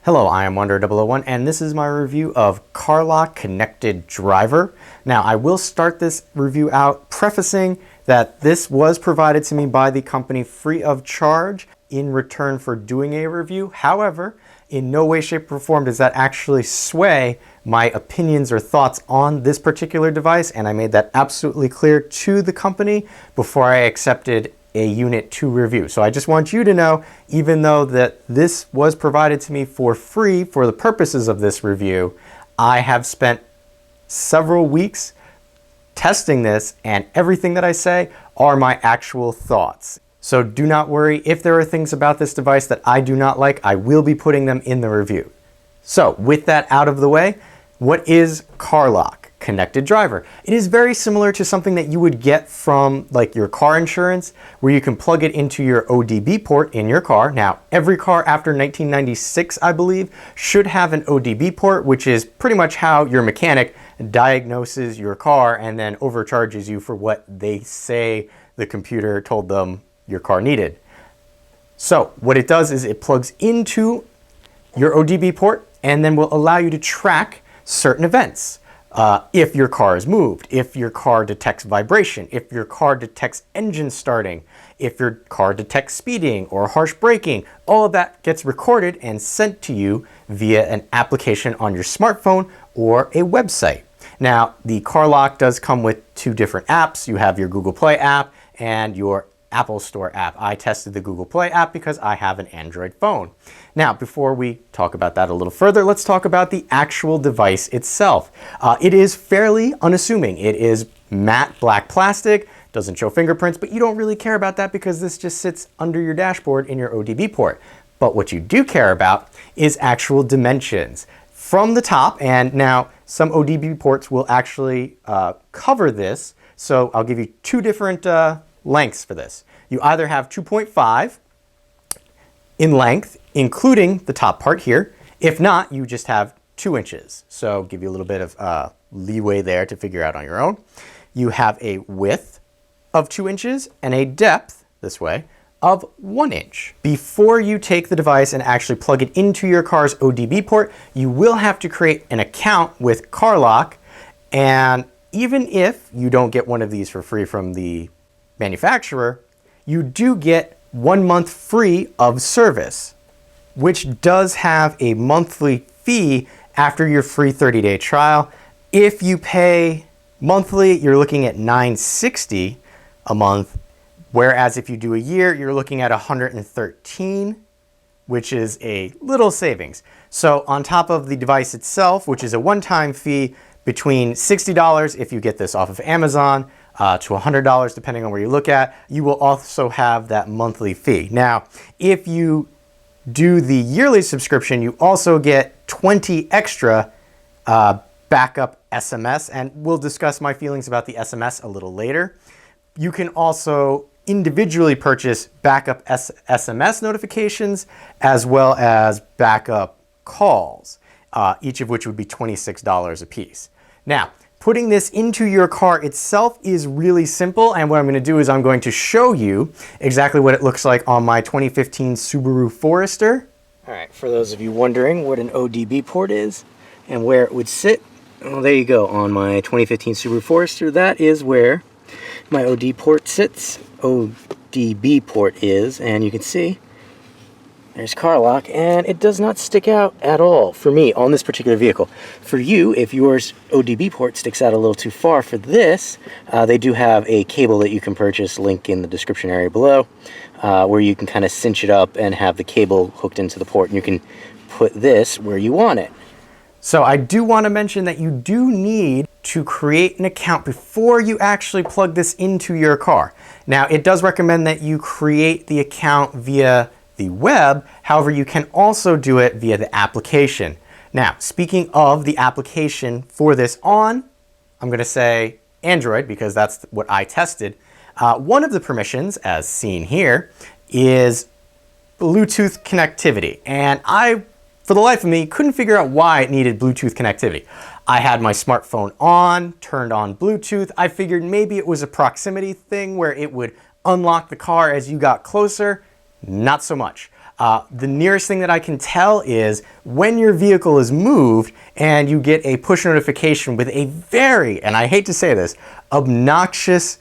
Hello, I am Wonder001 and this is my review of Carlock Connected Driver. Now I will start this review out prefacing that this was provided to me by the company free of charge in return for doing a review. However, in no way, shape, or form does that actually sway my opinions or thoughts on this particular device, and I made that absolutely clear to the company before I accepted a unit to review. So I just want you to know, even though that this was provided to me for free for the purposes of this review, I have spent several weeks testing this, and everything that I say are my actual thoughts. So do not worry, if there are things about this device that I do not like, I will be putting them in the review. So with that out of the way, what is Carlock Connected Driver? It is very similar to something that you would get from like your car insurance, where you can plug it into your ODB port in your car. Now, every car after 1996, I believe, should have an ODB port, which is pretty much how your mechanic diagnoses your car and then overcharges you for what they say the computer told them your car needed. So what it does is it plugs into your ODB port and then will allow you to track certain events. If your car is moved, if your car detects vibration, if your car detects engine starting, if your car detects speeding or harsh braking, all of that gets recorded and sent to you via an application on your smartphone or a website. Now, the Carlock does come with two different apps. You have your Google Play app and your Apple Store app. I tested the Google Play app because I have an Android phone. Now, before we talk about that a little further, let's talk about the actual device itself. It is fairly unassuming. It is matte black plastic, doesn't show fingerprints, but you don't really care about that because this just sits under your dashboard in your ODB port. But what you do care about is actual dimensions. From the top, and now some ODB ports will actually cover this, so I'll give you two different lengths for this. You either have 2.5 in length, including the top part here. If not, you just have 2 inches. So give you a little bit of leeway there to figure out on your own. You have a width of 2 inches and a depth, this way, of 1 inch. Before you take the device and actually plug it into your car's ODB port, you will have to create an account with Carlock. And even if you don't get one of these for free from the manufacturer, you do get 1 month free of service, which does have a monthly fee after your free 30-day trial. If you pay monthly, you're looking at $960 a month, whereas if you do a year, you're looking at $113, which is a little savings. So on top of the device itself, which is a one-time fee between $60 if you get this off of Amazon, to $100 depending on where you look at, you will also have that monthly fee. Now, if you do the yearly subscription, you also get 20 extra backup SMS, and we'll discuss my feelings about the SMS a little later. You can also individually purchase backup SMS notifications as well as backup calls, each of which would be $26 a piece. Now, putting this into your car itself is really simple, and what I'm going to do is I'm going to show you exactly what it looks like on my 2015 Subaru Forester. All right, for those of you wondering what an ODB port is and where it would sit, well, there you go, on my 2015 Subaru Forester. That is where my ODB port sits. ODB port is, and you can see there's Carlock, and it does not stick out at all for me on this particular vehicle. For you, if yours ODB port sticks out a little too far for this, they do have a cable that you can purchase, link in the description area below, where you can kind of cinch it up and have the cable hooked into the port, and you can put this where you want it. So I do want to mention that you do need to create an account before you actually plug this into your car. Now, it does recommend that you create the account via the web. However, you can also do it via the application. Now, speaking of the application for this I'm going to say Android because that's what I tested. One of the permissions, as seen here, is Bluetooth connectivity. And I, for the life of me, couldn't figure out why it needed Bluetooth connectivity. I had my smartphone on, turned on Bluetooth. I figured maybe it was a proximity thing where it would unlock the car as you got closer. Not so much. The nearest thing that I can tell is when your vehicle is moved and you get a push notification with a very, and I hate to say this, obnoxious,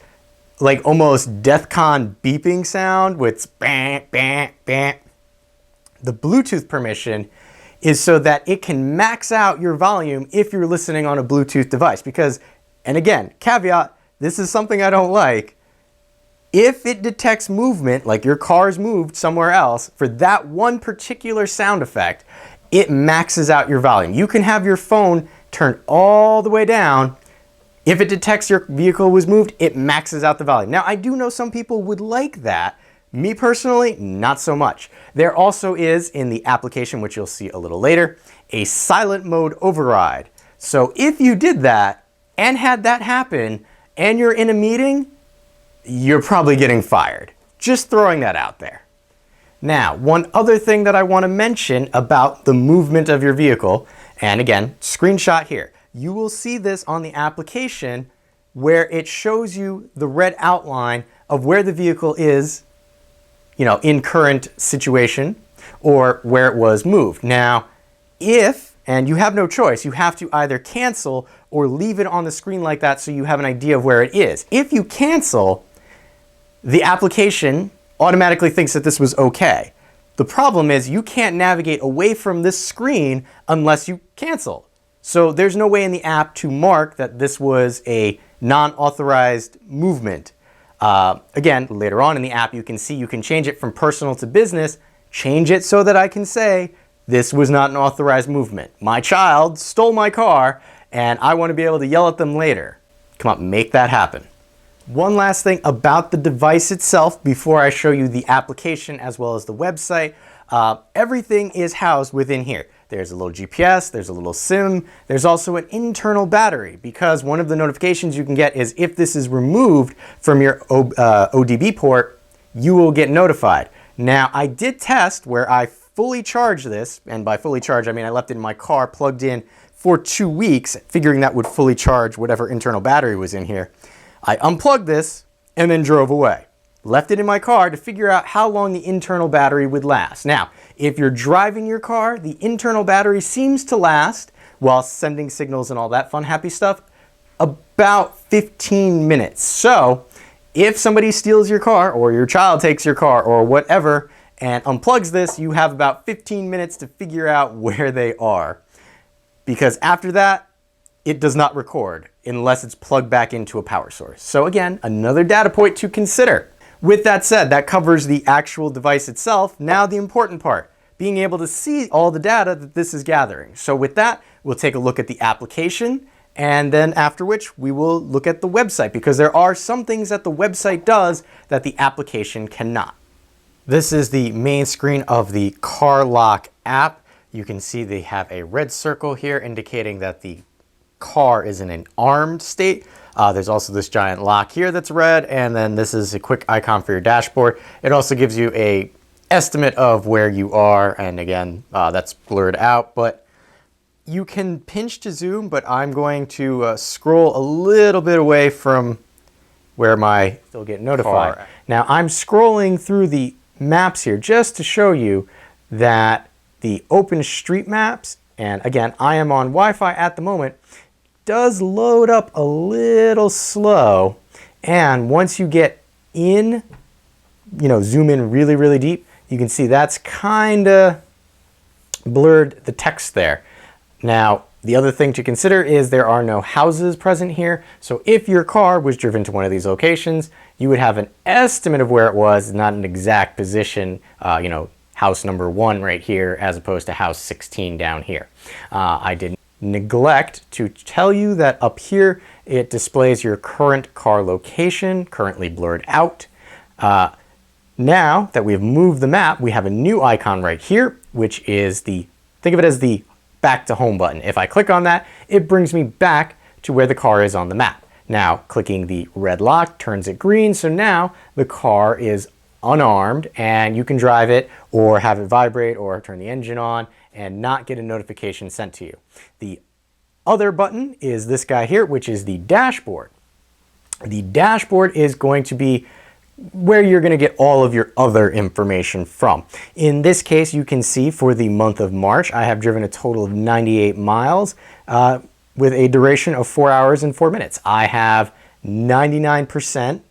like almost DEFCON beeping sound with bang, bang, bang. The Bluetooth permission is so that it can max out your volume if you're listening on a Bluetooth device. Because, and again, caveat, this is something I don't like. If it detects movement, like your car's moved somewhere else, for that one particular sound effect, it maxes out your volume. You can have your phone turned all the way down. If it detects your vehicle was moved, it maxes out the volume. Now, I do know some people would like that. Me personally, not so much. There also is, in the application, which you'll see a little later, a silent mode override. So if you did that and had that happen and you're in a meeting, you're probably getting fired. Just throwing that out there. Now, one other thing that I want to mention about the movement of your vehicle, and again, screenshot here. You will see this on the application where it shows you the red outline of where the vehicle is, in current situation or where it was moved. Now, and you have no choice, you have to either cancel or leave it on the screen like that so you have an idea of where it is. If you cancel, the application automatically thinks that this was okay. The problem is you can't navigate away from this screen unless you cancel. So there's no way in the app to mark that this was a non-authorized movement. Again, later on in the app, you can see you can change it from personal to business, change it so that I can say this was not an authorized movement. My child stole my car and I want to be able to yell at them later. Come on, make that happen. One last thing about the device itself before I show you the application as well as the website. Everything is housed within here. There's a little GPS, there's a little SIM, there's also an internal battery, because one of the notifications you can get is if this is removed from your ODB port, you will get notified. Now, I did test where I fully charged this, and by fully charged, I mean I left it in my car plugged in for 2 weeks, figuring that would fully charge whatever internal battery was in here. I unplugged this and then drove away. Left it in my car to figure out how long the internal battery would last. Now, if you're driving your car, the internal battery seems to last, while sending signals and all that fun, happy stuff, about 15 minutes. So, if somebody steals your car, or your child takes your car, or whatever, and unplugs this, you have about 15 minutes to figure out where they are. Because after that, it does not record unless it's plugged back into a power source. So again, another data point to consider. With that said, that covers the actual device itself. Now the important part, being able to see all the data that this is gathering. So with that, we'll take a look at the application, and then after which we will look at the website, because there are some things that the website does that the application cannot. This is the main screen of the Carlock app. You can see they have a red circle here indicating that the car is in an armed state. There's also this giant lock here that's red, and then this is a quick icon for your dashboard. It also gives you a estimate of where you are, and again, that's blurred out, but you can pinch to zoom, but I'm going to scroll a little bit away from where my still get notified. Car. Now I'm scrolling through the maps here just to show you that the OpenStreetMaps, and again, I am on Wi-Fi at the moment, does load up a little slow, and once you get in, zoom in really, really deep, you can see that's kind of blurred the text there. Now, the other thing to consider is there are no houses present here, so if your car was driven to one of these locations, you would have an estimate of where it was, not an exact position, house number 1 right here, as opposed to house 16 down here. I did neglect to tell you that up here it displays your current car location, currently blurred out. Now that we've moved the map, we have a new icon right here, which is think of it as the back to home button. If I click on that, it brings me back to where the car is on the map. Now, clicking the red lock turns it green, so now the car is unarmed and you can drive it or have it vibrate or turn the engine on and not get a notification sent to you. The other button is this guy here, which is the dashboard. The dashboard is going to be where you're going to get all of your other information from. In this case, you can see for the month of March, I have driven a total of 98 miles with a duration of 4 hours and 4 minutes. I have 99%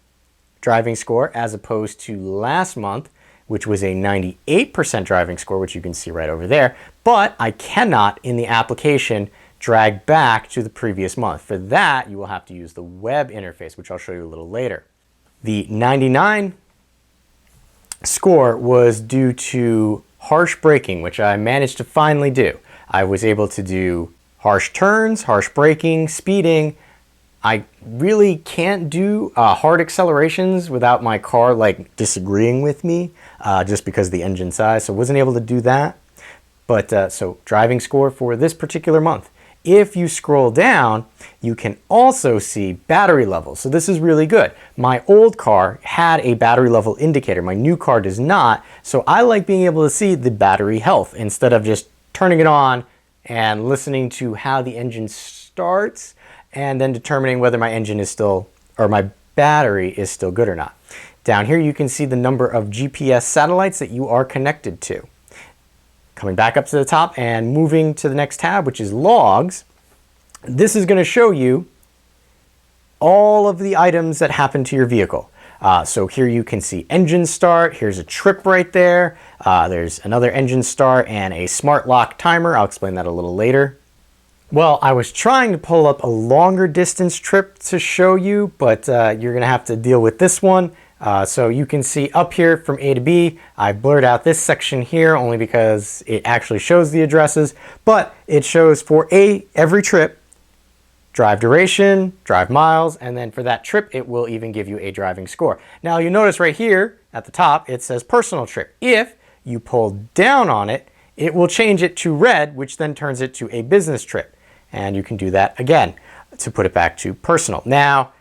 driving score as opposed to last month, which was a 98% driving score, which you can see right over there. But I cannot, in the application, drag back to the previous month. For that, you will have to use the web interface, which I'll show you a little later. The 99 score was due to harsh braking, which I managed to finally do. I was able to do harsh turns, harsh braking, speeding. I really can't do hard accelerations without my car like disagreeing with me just because of the engine size, so wasn't able to do that. But so driving score for this particular month. If you scroll down, you can also see battery levels. So this is really good. My old car had a battery level indicator. My new car does not. So I like being able to see the battery health instead of just turning it on and listening to how the engine starts and then determining whether my engine is still, or my battery is still good or not. Down here you can see the number of GPS satellites that you are connected to. Coming back up to the top and moving to the next tab, which is logs, this is going to show you all of the items that happen to your vehicle. So here you can see engine start, here's a trip right there, there's another engine start and a smart lock timer. I'll explain that a little later. Well, I was trying to pull up a longer distance trip to show you, but you're going to have to deal with this one. So you can see up here from A to B, I blurred out this section here only because it actually shows the addresses, but it shows for every trip, drive duration, drive miles, and then for that trip, it will even give you a driving score. Now you notice right here at the top, it says personal trip. If you pull down on it, it will change it to red, which then turns it to a business trip. And you can do that again to put it back to personal. Now,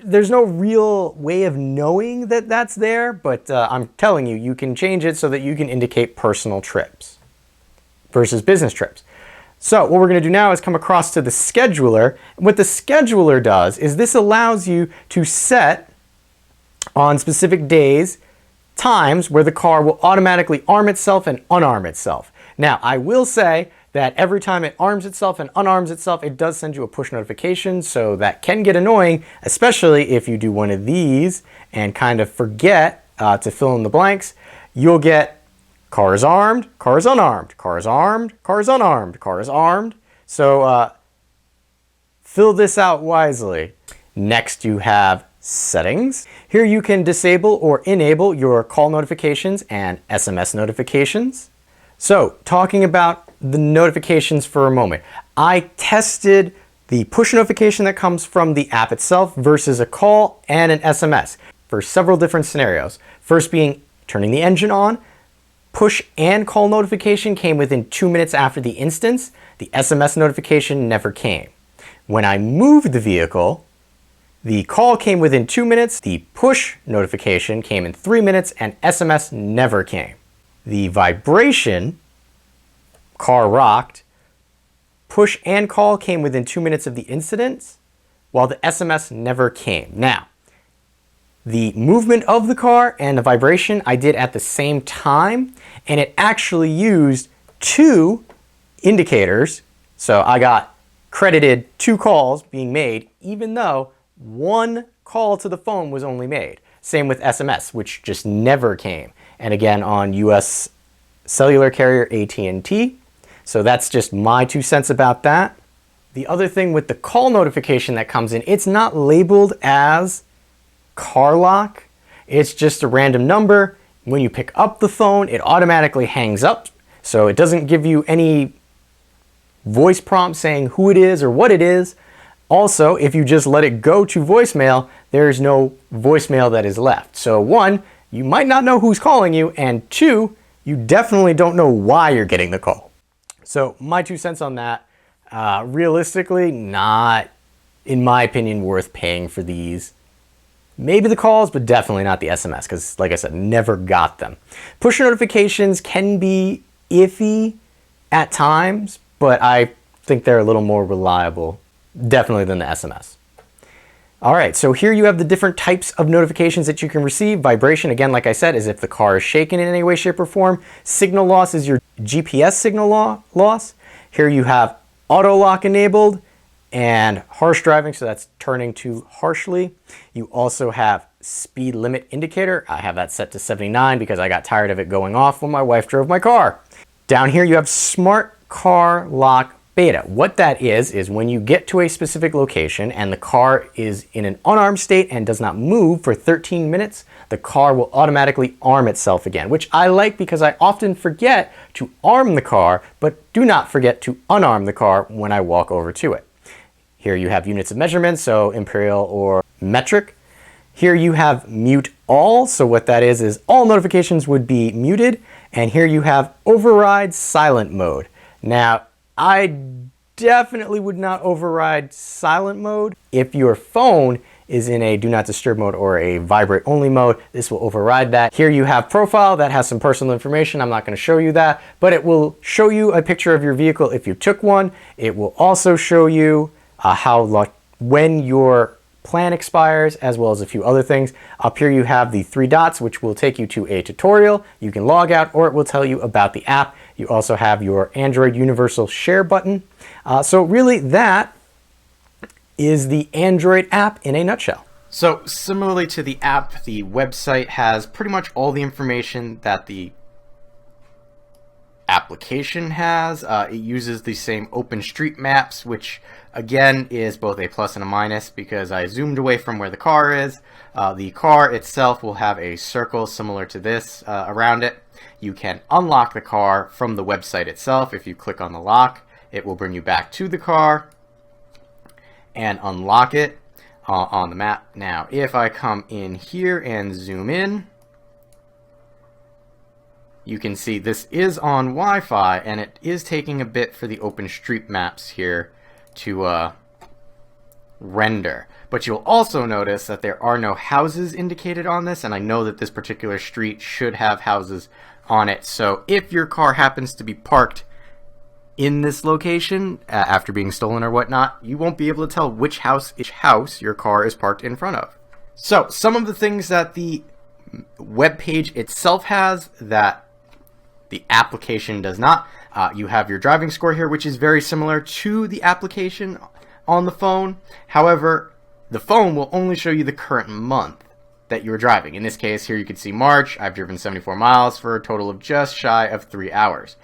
there's no real way of knowing that that's there, but I'm telling you, you can change it so that you can indicate personal trips versus business trips. So what we're going to do now is come across to the scheduler. What the scheduler does is this allows you to set on specific days, times where the car will automatically arm itself and unarm itself. Now, I will say that every time it arms itself and unarms itself, it does send you a push notification, so that can get annoying, especially if you do one of these and kind of forget to fill in the blanks. You'll get car is armed, car is unarmed, car is armed, car is unarmed, car is armed. So fill this out wisely. Next, you have settings. Here you can disable or enable your call notifications and SMS notifications. So talking about the notifications for a moment. I tested the push notification that comes from the app itself versus a call and an SMS for several different scenarios. First being turning the engine on. Push and call notification came within 2 minutes after the instance. The SMS notification never came. When I moved the vehicle, the call came within 2 minutes, the push notification came in 3 minutes, and SMS never came. The vibration, car rocked, push and call came within 2 minutes of the incident, while the SMS never came. Now, the movement of the car and the vibration I did at the same time, and it actually used 2 indicators. So I got credited 2 calls being made, even though 1 call to the phone was only made. Same with SMS, which just never came. And again, on US cellular carrier AT&T. So that's just my 2 cents about that. The other thing with the call notification that comes in, it's not labeled as Carlock. It's just a random number. When you pick up the phone, it automatically hangs up. So it doesn't give you any voice prompt saying who it is or what it is. Also, if you just let it go to voicemail, there's no voicemail that is left. So 1, you might not know who's calling you, and 2, you definitely don't know why you're getting the call. So my 2 cents on that, realistically, not, in my opinion, worth paying for these. Maybe the calls, but definitely not the SMS, because like I said, never got them. Push notifications can be iffy at times, but I think they're a little more reliable, definitely, than the SMS. All right, so here you have the different types of notifications that you can receive. Vibration, again, like I said, is if the car is shaken in any way, shape, or form. Signal loss is your GPS signal loss. Here you have auto lock enabled and harsh driving, so that's turning too harshly. You also have speed limit indicator. I have that set to 79 because I got tired of it going off when my wife drove my car. Down here you have smart car lock beta. What that is when you get to a specific location and the car is in an unarmed state and does not move for 13 minutes, the car will automatically arm itself again, which I like because I often forget to arm the car, but do not forget to unarm the car when I walk over to it. Here you have units of measurement, so imperial or metric. Here you have mute all, so what that is all notifications would be muted. And here you have override silent mode. Now, I definitely would not override silent mode. If your phone is in a do not disturb mode or a vibrate only mode, this will override that. Here you have profile that has some personal information. I'm not going to show you that, but it will show you a picture of your vehicle if you took one. It will also show you when your plan expires, as well as a few other things. Up here you have the 3 dots, which will take you to a tutorial. You can log out, or it will tell you about the app. You also have your Android Universal Share button. So really that is the Android app in a nutshell. So similarly to the app, the website has pretty much all the information that the application has. It uses the same OpenStreetMaps, which again is both a plus and a minus because I zoomed away from where the car is. The car itself will have a circle similar to this around it. You can unlock the car from the website itself. If you click on the lock, it will bring you back to the car and unlock it on the map. Now, if I come in here and zoom in, you can see this is on Wi-Fi, and it is taking a bit for the OpenStreetMaps here to render. But you'll also notice that there are no houses indicated on this, and I know that this particular street should have houses on it. So if your car happens to be parked in this location after being stolen or whatnot, you won't be able to tell which house your car is parked in front of. So some of the things that the web page itself has that the application does not. You have your driving score here, which is very similar to the application on the phone. However, the phone will only show you the current month that you're driving. In this case, here you can see March. I've driven 74 miles for a total of just shy of 3 hours.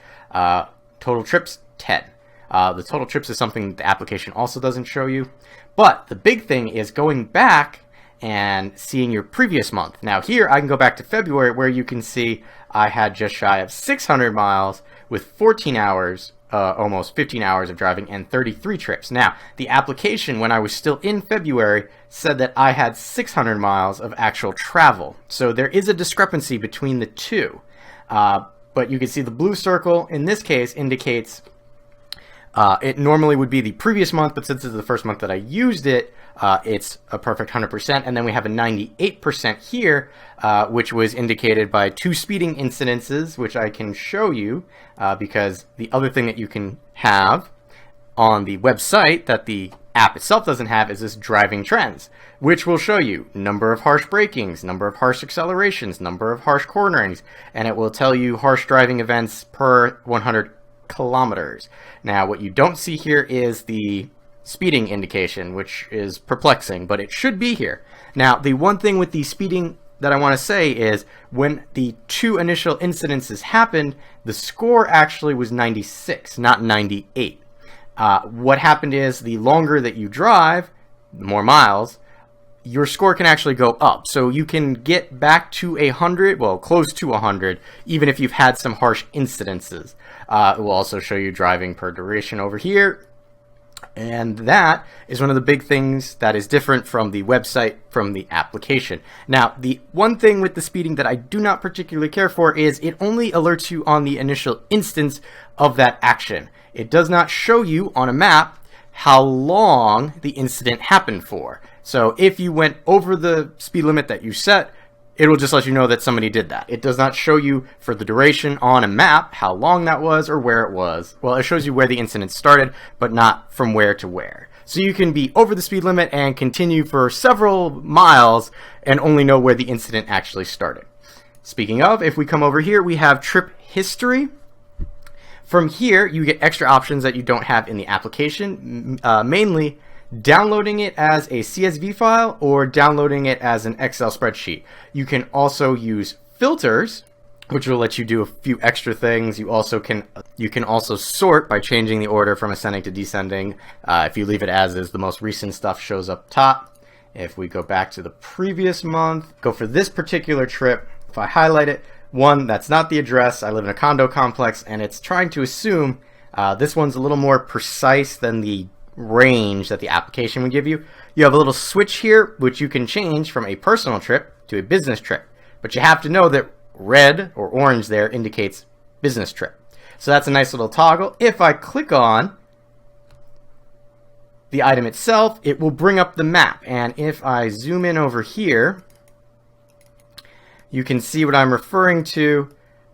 Total trips, 10. The total trips is something the application also doesn't show you. But the big thing is going back and seeing your previous month. Now here I can go back to February where you can see I had just shy of 600 miles with 14 hours, almost 15 hours of driving and 33 trips. Now the application when I was still in February said that I had 600 miles of actual travel. So there is a discrepancy between the two. But you can see the blue circle in this case indicates it normally would be the previous month, but since this is the first month that I used it, it's a perfect 100%. And then we have a 98% here, which was indicated by 2 speeding incidences, which I can show you because the other thing that you can have on the website that the app itself doesn't have is this driving trends, which will show you number of harsh brakings, number of harsh accelerations, number of harsh cornerings, and it will tell you harsh driving events per 100 kilometers. Now, what you don't see here is the speeding indication, which is perplexing, but it should be here. Now, the one thing with the speeding that I want to say is when the 2 initial incidences happened, the score actually was 96, not 98. What happened is the longer that you drive, more miles, your score can actually go up. So you can get back to 100, well, close to 100, even if you've had some harsh incidences. It will also show you driving per duration over here. And that is one of the big things that is different from the website, from the application. Now, the one thing with the speeding that I do not particularly care for is it only alerts you on the initial instance of that action. It does not show you on a map how long the incident happened for. So if you went over the speed limit that you set, it will just let you know that somebody did that. It does not show you for the duration on a map how long that was or where it was. Well, it shows you where the incident started, but not from where to where. So you can be over the speed limit and continue for several miles and only know where the incident actually started. Speaking of, if we come over here, we have trip history. From here, you get extra options that you don't have in the application, mainly downloading it as a CSV file or downloading it as an Excel spreadsheet. You can also use filters, which will let you do a few extra things. You can also sort by changing the order from ascending to descending. If you leave it as is, the most recent stuff shows up top. If we go back to the previous month, go for this particular trip, if I highlight it, one, that's not the address. I live in a condo complex, and it's trying to assume this one's a little more precise than the range that the application would give you. You have a little switch here, which you can change from a personal trip to a business trip. But you have to know that red or orange there indicates business trip. So that's a nice little toggle. If I click on the item itself, it will bring up the map. And if I zoom in over here, you can see what I'm referring to.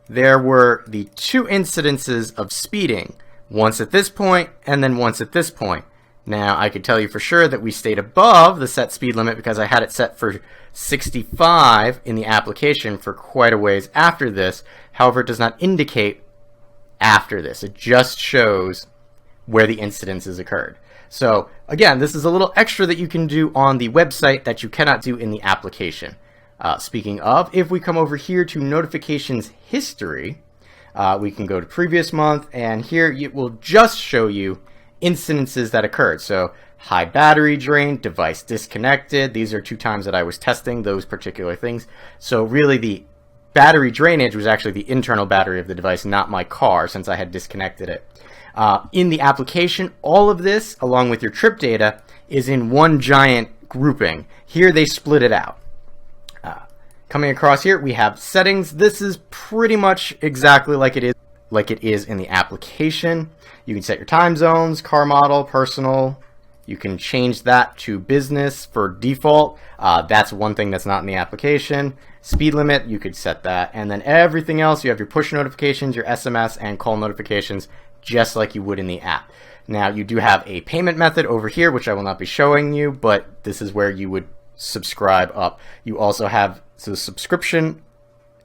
There were the two incidences of speeding, once at this point and then once at this point. Now, I could tell you for sure that we stayed above the set speed limit because I had it set for 65 in the application for quite a ways after this. However, it does not indicate after this. It just shows where the incidences occurred. So, again, this is a little extra that you can do on the website that you cannot do in the application. Speaking of, if we come over here to notifications history, we can go to previous month, and here it will just show you incidences that occurred. So high battery drain, device disconnected. These are 2 times that I was testing those particular things. So really the battery drainage was actually the internal battery of the device, not my car, since I had disconnected it. In the application, all of this, along with your trip data, is in one giant grouping. Here they split it out. Coming across here, we have settings. This is pretty much exactly like it is in the application. You can set your time zones, car model, personal. You can change that to business for default. That's one thing that's not in the application. Speed limit, you could set that. And then everything else, you have your push notifications, your SMS, and call notifications, just like you would in the app. Now, you do have a payment method over here, which I will not be showing you, but this is where you would subscribe up. You also have the subscription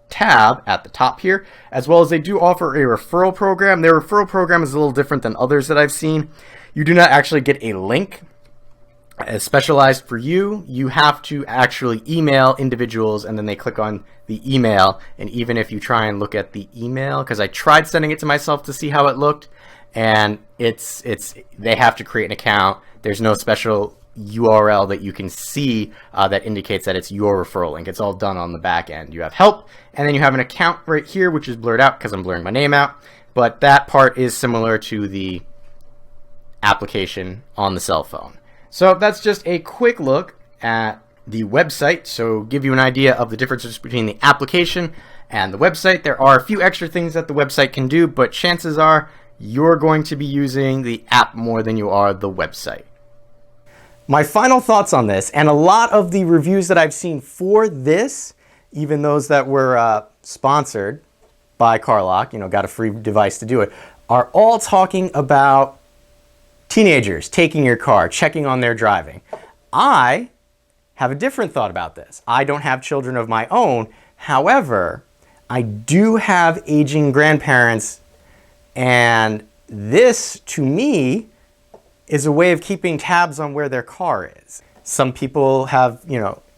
tab at the top here, as well as they do offer a referral program. Their referral program is a little different than others that I've seen. You do not actually get a link specialized for you. You have to actually email individuals, and then they click on the email. And even if you try and look at the email, because I tried sending it to myself to see how it looked, and they have to create an account. There's no special URL that you can see that indicates that it's your referral link. It's all done on the back end. You have help, and then you have an account right here, which is blurred out because I'm blurring my name out. But that part is similar to the application on the cell phone. So that's just a quick look at the website. So give you an idea of the differences between the application and the website. There are a few extra things that the website can do, but chances are you're going to be using the app more than you are the website. My final thoughts on this, and a lot of the reviews that I've seen for this, even those that were sponsored by Carlock, got a free device to do it, are all talking about teenagers taking your car, checking on their driving. I have a different thought about this. I don't have children of my own. However, I do have aging grandparents, and this, to me, is a way of keeping tabs on where their car is. Some people have,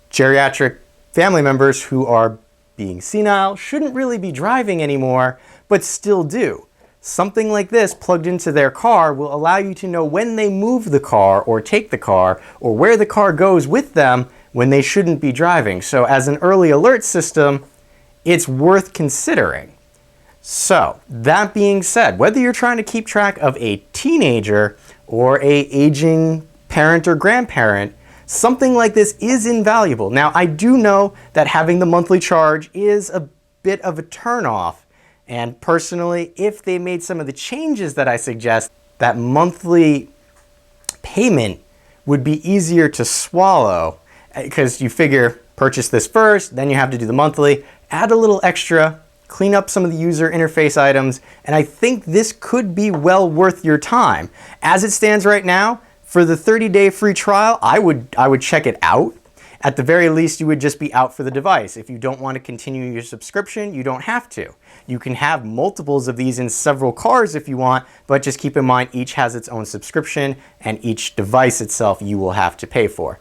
geriatric family members who are being senile, shouldn't really be driving anymore, but still do. Something like this plugged into their car will allow you to know when they move the car or take the car, or where the car goes with them when they shouldn't be driving. So as an early alert system, it's worth considering. So that being said, whether you're trying to keep track of a teenager or a aging parent or grandparent, something like this is invaluable. Now, I do know that having the monthly charge is a bit of a turnoff. And personally, if they made some of the changes that I suggest, that monthly payment would be easier to swallow, because you figure purchase this first, then you have to do the monthly, add a little extra, clean up some of the user interface items, and I think this could be well worth your time. As it stands right now, For the 30-day free trial, I would check it out. At the very least, you would just be out for the device. If you don't want to continue your subscription, you don't have to. You can have multiples of these in several cars if you want, but just keep in mind each has its own subscription and each device itself you will have to pay for.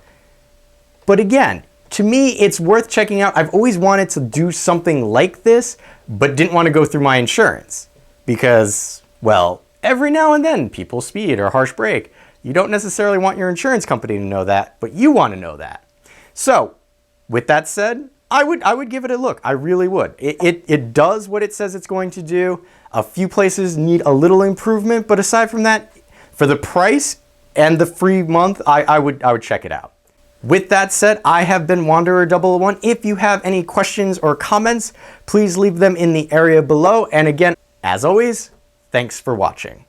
But again, to me, it's worth checking out. I've always wanted to do something like this, but didn't want to go through my insurance because, well, every now and then people speed or harsh brake. You don't necessarily want your insurance company to know that, but you want to know that. So, with that said, I would give it a look. I really would. It does what it says it's going to do. A few places need a little improvement, but aside from that, for the price and the free month, I would check it out. With that said, I have been Wanderer001. If you have any questions or comments, please leave them in the area below. And again, as always, thanks for watching.